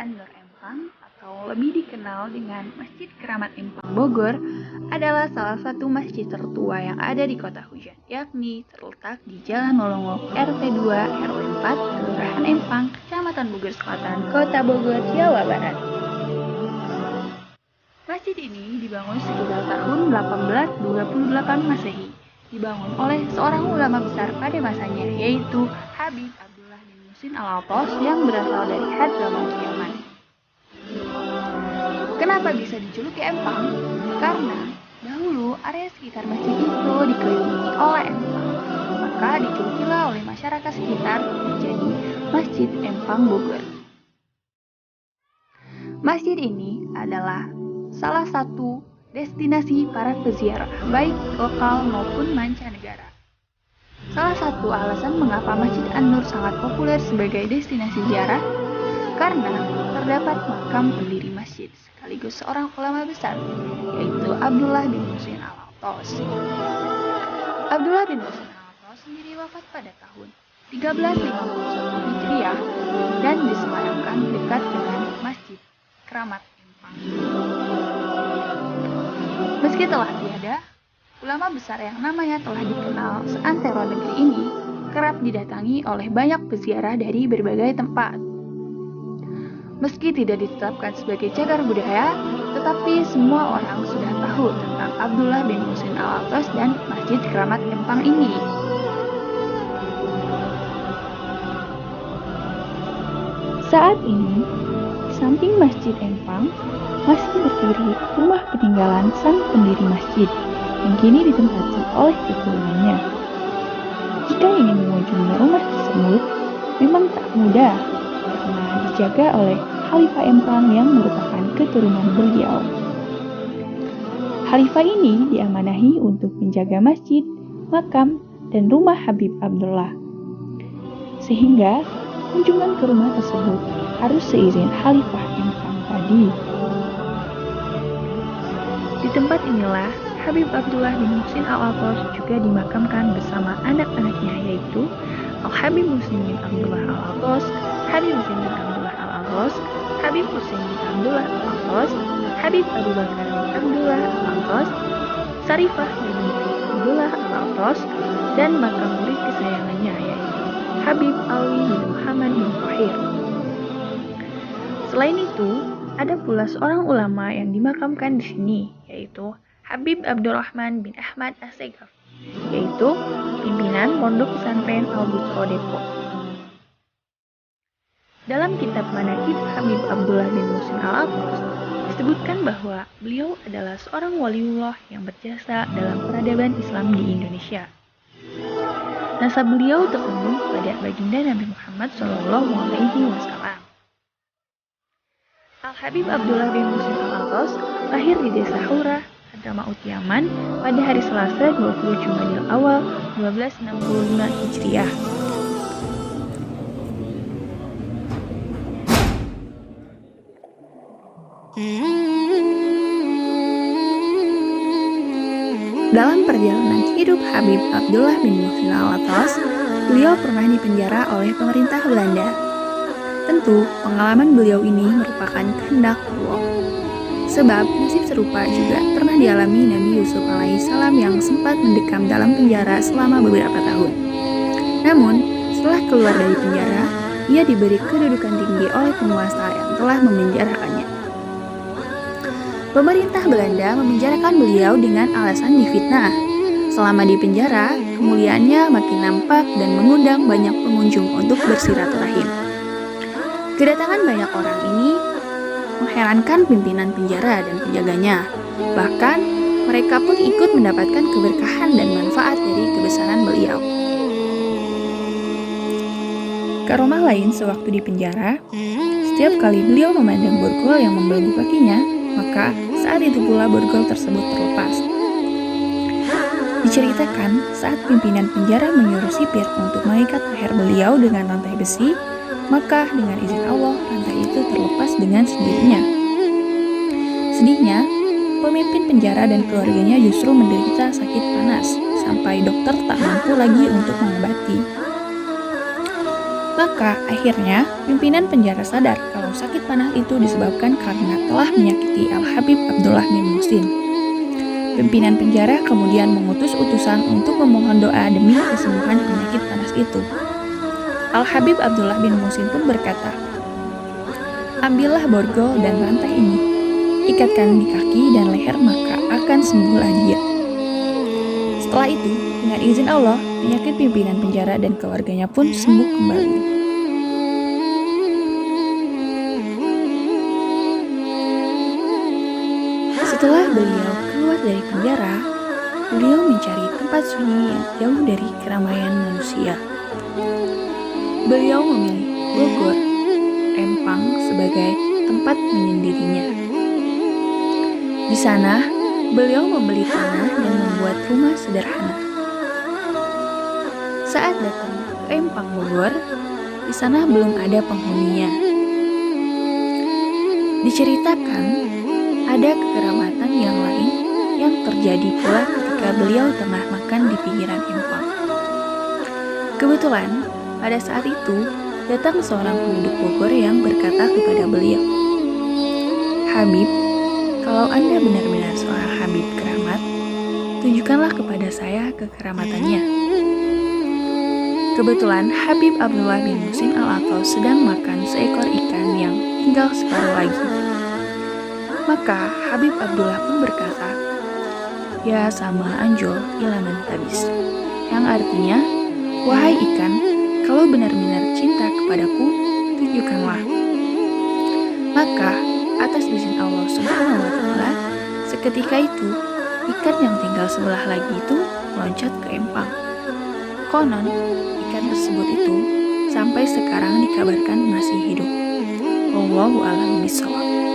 An-Nur Empang atau lebih dikenal dengan Masjid Keramat Empang Bogor adalah salah satu masjid tertua yang ada di Kota Hujan, yakni terletak di Jalan Nolongo RT 2 RW 4 Kelurahan Empang, Kecamatan Bogor Selatan, Kota Bogor, Jawa Barat. Masjid ini dibangun sekitar tahun 1828 Masehi. Dibangun oleh seorang ulama besar pada masanya, yaitu Habib Abdullah bin Muhsin Al-Athas yang berasal dari Hadramaut Yaman. Kenapa bisa dijuluki Empang? Karena dahulu area sekitar masjid itu dikelilingi oleh empang, maka dijulukilah oleh masyarakat sekitar menjadi Masjid Empang Bogor. Masjid ini adalah salah satu destinasi para peziarah, baik lokal maupun mancanegara. Salah satu alasan mengapa Masjid An-Nur sangat populer sebagai destinasi ziarah, karena terdapat makam pendiri masjid, sekaligus seorang ulama besar, yaitu Abdullah bin Muhsin Al-Athas. Abdullah bin Muhsin Al-Athas sendiri wafat pada tahun 1351 Hijriah dan disemayamkan dekat dengan Masjid Keramat Empang. Meski telah tiada, ulama besar yang namanya telah dikenal seantero negeri ini kerap didatangi oleh banyak peziarah dari berbagai tempat. Meski tidak ditetapkan sebagai cagar budaya, tetapi semua orang sudah tahu tentang Abdullah bin Muhsin Al-Athas dan Masjid Keramat Empang ini. Saat ini, di samping Masjid Empang, masih berdiri rumah peninggalan sang pendiri masjid yang kini ditempati oleh keturunannya. Jika ingin mengunjungi rumah tersebut, memang tak mudah karena dijaga oleh Khalifah Empang yang merupakan keturunan beliau. Khalifah ini diamanahi untuk menjaga masjid, makam, dan rumah Habib Abdullah. Sehingga kunjungan ke rumah tersebut harus seizin Khalifah Empang tadi. Di tempat inilah Habib Abdullah bin Muhsin Al-Athas juga dimakamkan bersama anak-anaknya, yaitu Al-Habib Muhsin bin Abdullah Al-Athas, Habib Muhsin bin Abdullah Al-Athas, Habib Muhsin bin Abdullah Al-Athas, Habib Abu Bakar bin Abdullah Al-Athas, Sarifah bin Abdullah Al-Athas, dan makam murid kesayangannya, yaitu Habib Alwi bin Muhammad bin Thohir. Selain itu, ada pula seorang ulama yang dimakamkan di sini, yaitu Habib Abdurrahman bin Ahmad As-Segaf, yaitu pimpinan Pondok Pesantren Al-Busro Depok. Dalam kitab Manaqib Habib Abdullah bin Muhsin Al-Athas disebutkan bahwa beliau adalah seorang waliullah yang berjasa dalam peradaban Islam di Indonesia. Nasab beliau terkandung pada baginda Nabi Muhammad SAW. Al-Habib Abdullah bin Muhsin Al-Athas lahir di desa Hura, Hadramaut Yaman pada hari Selasa 20 Jumadil Awal 1265 Hijriah. Dalam perjalanan hidup Habib Abdullah bin Muhsin Al-Athas, beliau pernah dipenjara oleh pemerintah Belanda. Tentu, pengalaman beliau ini merupakan kehendak Allah. Sebab nasib serupa juga pernah dialami Nabi Yusuf alaihissalam yang sempat mendekam dalam penjara selama beberapa tahun. Namun, setelah keluar dari penjara, ia diberi kedudukan tinggi oleh penguasa yang telah memenjarakannya. Pemerintah Belanda memenjarakan beliau dengan alasan difitnah. Selama di penjara, kemuliaannya makin nampak dan mengundang banyak pengunjung untuk bersilaturahim. Kedatangan banyak orang ini mengherankan pimpinan penjara dan penjaganya. Bahkan, mereka pun ikut mendapatkan keberkahan dan manfaat dari kebesaran beliau. Karomah lain sewaktu di penjara, setiap kali beliau memandang borgol yang membelenggu kakinya, maka saat itu pula borgol tersebut terlepas. Diceritakan saat pimpinan penjara menyuruh sipir untuk mengikat leher beliau dengan rantai besi, maka dengan izin Allah rantai itu terlepas dengan sendirinya. Sedihnya, pemimpin penjara dan keluarganya justru menderita sakit panas sampai dokter tak mampu lagi untuk mengobati. Maka akhirnya pimpinan penjara sadar kalau sakit panas itu disebabkan karena telah menyakiti Al-Habib Abdullah bin Muhsin. Pimpinan penjara kemudian mengutus utusan untuk memohon doa demi kesembuhan penyakit panas itu. Al-Habib Abdullah bin Muhsin pun berkata, "Ambillah borgol dan rantai ini, ikatkan di kaki dan leher maka akan sembuhlah dia." Setelah itu, dengan izin Allah, penyakit pimpinan penjara dan keluarganya pun sembuh kembali. Setelah beliau keluar dari penjara, beliau mencari tempat sunyi yang jauh dari keramaian manusia. Beliau memilih Bogor, Empang sebagai tempat menyendirinya. Di sana, beliau membeli tanah dan membuat rumah sederhana. Saat datang ke Empang Bogor, di sana belum ada penghuninya. Diceritakan, ada kekeramatan yang lain yang terjadi pula ketika beliau tengah makan di pinggiran Empang. Kebetulan, pada saat itu, datang seorang penduduk Bogor yang berkata kepada beliau, "Habib, kalau Anda benar-benar seorang Habib keramat, tunjukkanlah kepada saya kekeramatannya." Kebetulan Habib Abdullah bin Muhsin Al-Athas sedang makan seekor ikan yang tinggal separuh lagi. Maka Habib Abdullah pun berkata, "Ya sama anjol ilaman tabis," yang artinya, "Wahai ikan, kalau benar-benar cinta kepadaku, tunjukkanlah." Maka atas izin Allah Subhanahu wa Ta'ala, seketika itu ikan yang tinggal sebelah lagi itu meloncat ke empang. Konon, ikan tersebut itu sampai sekarang dikabarkan masih hidup. Wallahu a'lam bishawab.